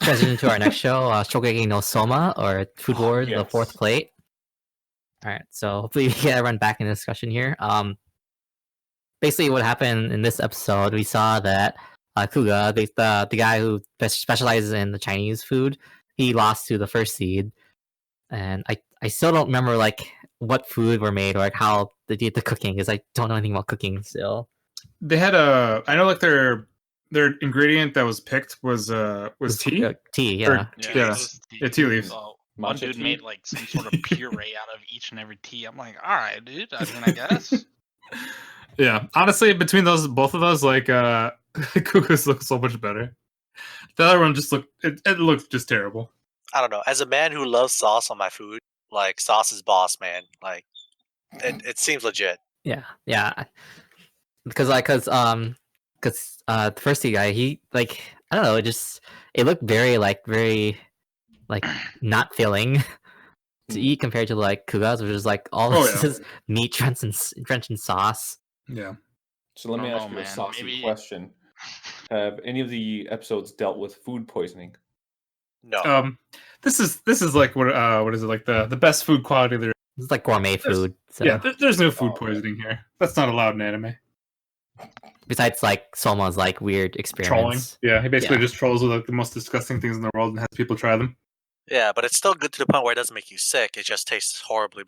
transition to our next show, Shokugeki no Soma, or Food Wars, the fourth plate. All right, so hopefully we get everyone back in the discussion here. Basically, what happened in this episode, we saw that Kuga, the guy who specializes in the Chinese food, he lost to the first seed, and I still don't remember like what food were made or like how they did the cooking, because I don't know anything about cooking still. They had I know like their ingredient that was picked was tea. Tea, yeah. Tea leaves. One dude made like some sort of puree out of each and every tea. I'm like, all right, dude. I mean, I guess. Yeah, honestly, between both of those, like Kuga's look so much better. The other one just it looked just terrible. I don't know. As a man who loves sauce on my food, like sauce is boss, man. Like it seems legit. Yeah. Because the first guy, he like I don't know, it looked very not filling to eat compared to like Kuga's, which is like all this is meat drenched in sauce. Yeah. So let me ask you a saucy question. Have any of the episodes dealt with food poisoning? No. This is like what is it, like the best food quality there is. It's like gourmet food. So. Yeah, there's no food poisoning here. That's not allowed in anime. Besides, like Soma's like weird experiments. Trolling. Yeah, he basically just trolls with like the most disgusting things in the world and has people try them. Yeah, but it's still good to the point where it doesn't make you sick. It just tastes horribly.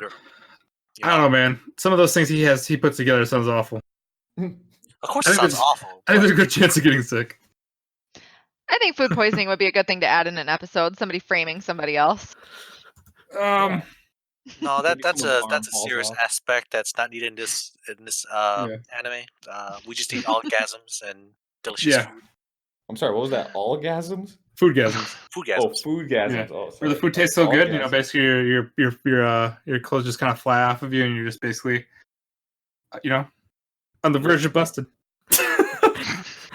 I don't know, man. Some of those things he puts together sounds awful. Of course, it sounds awful. I think there's a good chance of getting sick. I think food poisoning would be a good thing to add in an episode. Somebody framing somebody else. No, that's a serious aspect that's not needed in this anime. We just need orgasms and delicious food. I'm sorry, what was that? Orgasms? Foodgasms. Foodgasms. Oh, foodgasms. Yeah. Oh, where the food tastes so good, basically your clothes just kind of fly off of you, and you're just basically, on the verge of busted.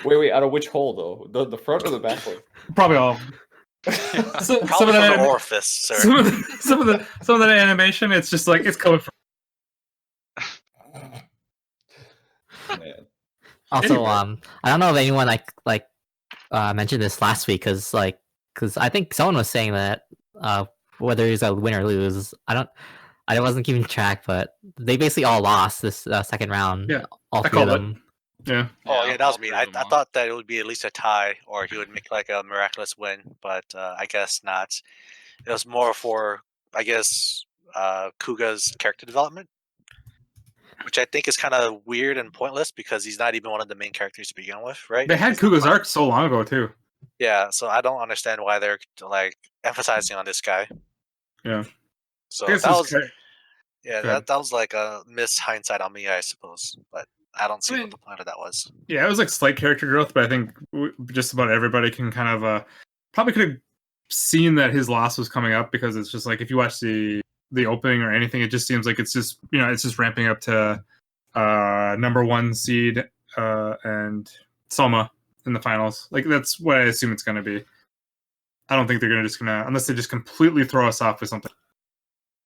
Wait, out of which hole though? The front or the back one? Probably all of them. Some of that orifice, sir. Some of that animation, it's just like it's coming from. Man. Also, anyway. I don't know if anyone mentioned this last week because I think someone was saying that whether he's a win or lose, I wasn't keeping track, but they basically all lost this second round. Yeah, all three of them. Yeah. Oh yeah, that was me. I thought that it would be at least a tie, or he would make like a miraculous win, but I guess not. It was more for, I guess, Kuga's character development, which I think is kind of weird and pointless because he's not even one of the main characters to begin with, right? They had Kuga's arc so long ago too. Yeah, so I don't understand why they're like emphasizing on this guy. Yeah. So that was like a miss hindsight on me, I suppose, but. I don't see what the point of that was. Yeah, it was like slight character growth, but I think just about everybody can kind of probably could have seen that his loss was coming up because it's just like if you watch the opening or anything, it just seems like it's just it's just ramping up to number 1 seed and Souma in the finals. Like that's what I assume it's going to be. I don't think they're gonna unless they just completely throw us off with something.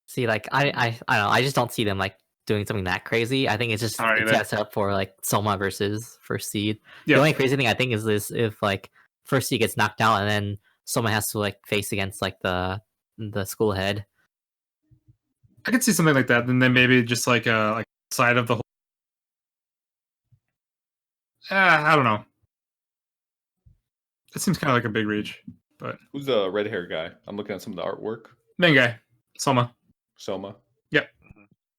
See, like I don't know. I just don't see them like doing something that crazy. I think it's just set up for like Souma versus first seed. Yeah. The only crazy thing I think is this: if like first seed gets knocked out and then Souma has to like face against like the school head. I could see something like that, and then maybe just like side of the whole. I don't know. It seems kind of like a big reach, but who's the red hair guy? I'm looking at some of the artwork. Main guy, Souma. Yep.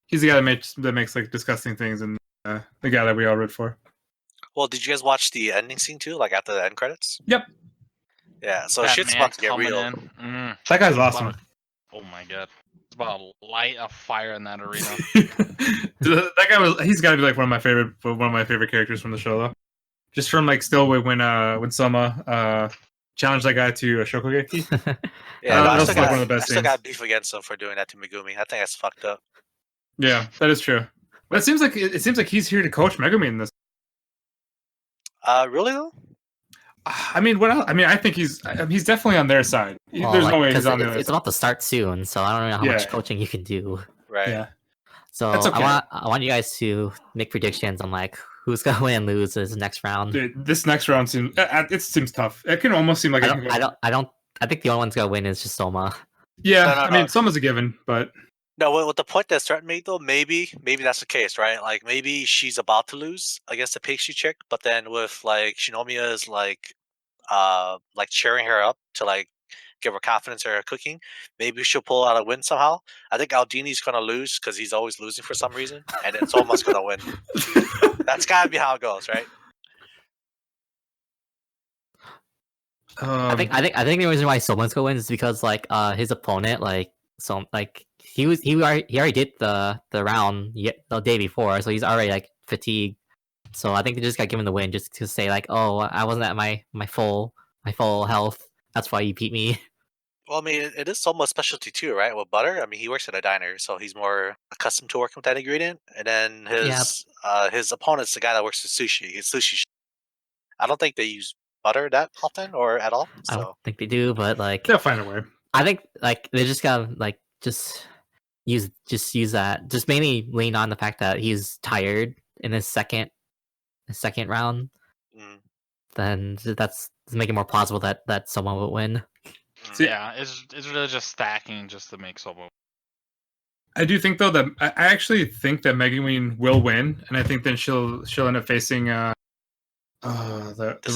He's the guy that makes like disgusting things, and the guy that we all root for. Well, did you guys watch the ending scene too? Like after the end credits? Yep. Yeah, so shit's about to get real. That guy's awesome. Oh my god, it's about to light a fire in that arena. That guy he's got to be like one of my favorite characters from the show, though. Just from like still when Souma challenged that guy to Shokugeki. Yeah, I still got beef against him for doing that to Megumi. I think that's fucked up. Yeah, that is true. But it seems like he's here to coach Megumi in this. Really though? I mean, what else? I mean, I think he's definitely on their side. There's no way he's on the other side. It's about to start soon, so I don't know how much coaching you can do. Right. Yeah. So okay. I want you guys to make predictions on like who's gonna win and lose this next round. Dude, this next round seems it seems tough. It can almost seem like I think the only one's gonna win is just Souma. Yeah, no. I mean, Souma's a given, but no. With the point that Stratton made though, maybe that's the case, right? Like maybe she's about to lose against the pastry chick, but then with like Shinomiya's like cheering her up to like give her confidence in her cooking, maybe she'll pull out a win somehow. I think Aldini's gonna lose because he's always losing for some reason, and then Souma's gonna win. That's gotta be how it goes, right? I think the reason why Souma's gonna win is because like his opponent he already did the round the day before, so he's already like fatigued. So I think they just got given the win just to say like, oh, I wasn't at my full health. That's why you beat me. Well, I mean, it is Souma's specialty too, right? With butter, I mean, he works at a diner, so he's more accustomed to working with that ingredient. And then his opponent's the guy that works at sushi. He's sushi. I don't think they use butter that often or at all. So. I don't think they do, but like they'll find a way. I think like they just gotta like just use that. Just mainly lean on the fact that he's tired in his second round. Then that's make it more plausible that someone will win. So, yeah, it's really just stacking just to make someone. I do think though that I actually think that Megumin will win, and I think then she'll end up facing the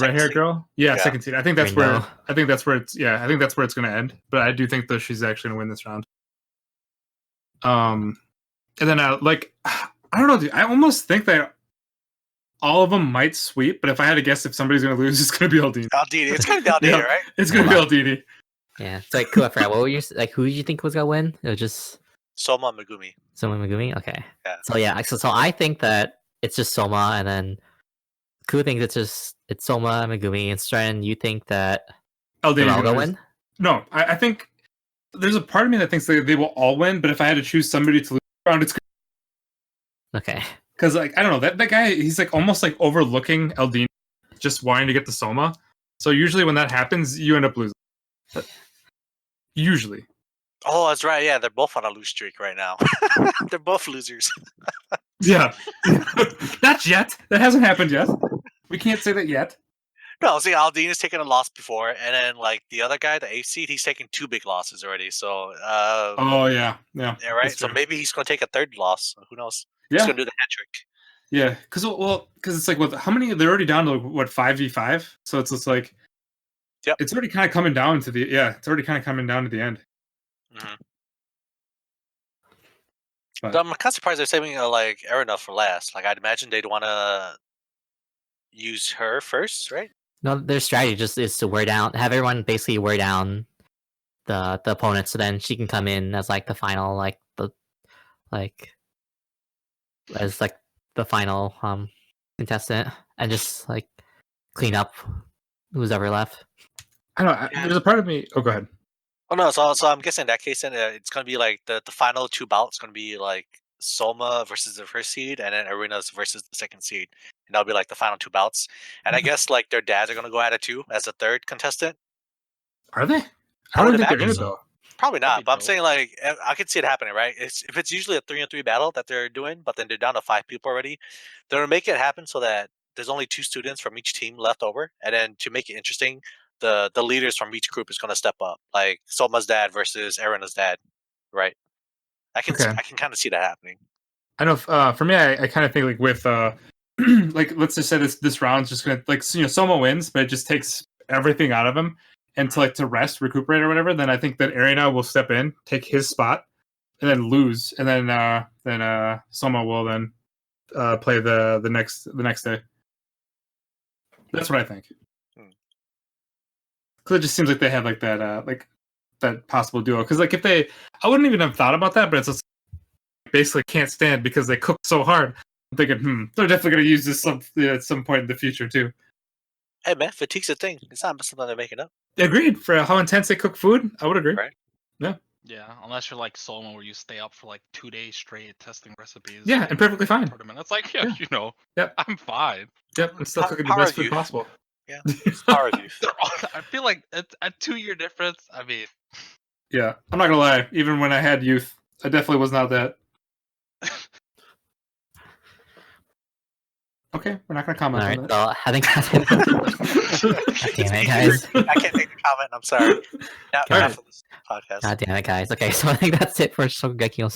red haired girl. Yeah, second seed. I think that's where it's gonna end. But I do think that she's actually gonna win this round. And then I don't know, dude, I almost think that all of them might sweep, but if I had to guess if somebody's going to lose, it's going to be Aldini. It's going to be Aldini, right? It's going to be Aldini. Yeah. So, like, cool, I forgot. What were you like? Who did you think was going to win? It was just Souma Megumi. Souma Megumi. Okay. Yeah. So yeah. So I think that it's just Souma, and then Ku thinks it's Souma Megumi, and Stren, you think that Aldini will win? No, I think there's a part of me that thinks they will all win, but if I had to choose somebody to lose round, it's okay. Because like I don't know that guy, he's like almost like overlooking Aldini, just wanting to get the Souma. So usually when that happens, you end up losing. Usually. Oh, that's right. Yeah, they're both on a lose streak right now. They're both losers. Yeah. Not yet. That hasn't happened yet. We can't say that yet. No, see, Aldine has taken a loss before, and then like the other guy, the 8th seed, he's taken 2 big losses already. So. Oh yeah. Yeah. Right. So maybe he's going to take a 3rd loss. Who knows? Yeah. He's going to do the hat trick. Yeah, because it's like how many? They're already down to what 5v5. So it's just like. Yep. It's already kind of coming down to the end. Mm-hmm. But I'm kind of surprised they're saving like Erina for last. Like I'd imagine they'd want to use her first, right? No, their strategy just is to have everyone basically wear down the opponent, so then she can come in as like the final the final contestant and just like clean up who's ever left. I don't know. There's a part of me. Oh, go ahead. Oh no, so I'm guessing in that case, then it's gonna be like the final 2 bouts gonna be like Souma versus the 1st seed, and then Arena's versus the 2nd seed, and that'll be like the final 2 bouts. And I guess like their dads are gonna go at it too as a 3rd contestant. Are they? I don't think they're in it though. Probably not, but I'm saying like I could see it happening, right? If it's usually a 3-on-3 battle that they're doing, but then they're down to 5 people already, they're gonna make it happen so that there's only 2 students from each team left over, and then to make it interesting, the leaders from each group is gonna step up, like Soma's dad versus Arena's dad, right? I can kind of see that happening. I know. For me, I kind of think like with like let's just say this round's just gonna like Souma wins, but it just takes everything out of him. And to rest, recuperate, or whatever, then I think that Arena will step in, take his spot, and then lose, and then Souma will then play the next day. That's what I think. Because it just seems like they have like that possible duo. Because like I wouldn't even have thought about that, but it's just basically can't stand because they cook so hard. I'm thinking, they're definitely going to use this at some point in the future too. Hey man, fatigue's a thing. It's not something they're making up. Agreed. For how intense they cook food, I would agree. Right. Yeah. Yeah, unless you're like Souma, where you stay up for like 2 days straight testing recipes. Yeah, and perfectly fine. It's like, yep. I'm fine. Yep, and still cooking the best food possible. Yeah, power of youth. I feel like it's a 2-year difference. I mean, yeah, I'm not gonna lie. Even when I had youth, I definitely was not that. Okay, we're not gonna comment All on right, that. so I think that's it. Damn it, guys. I can't make the comment. I'm sorry. Not God. for this podcast. God damn it, guys. Okay, so I think that's it for Shokugeki no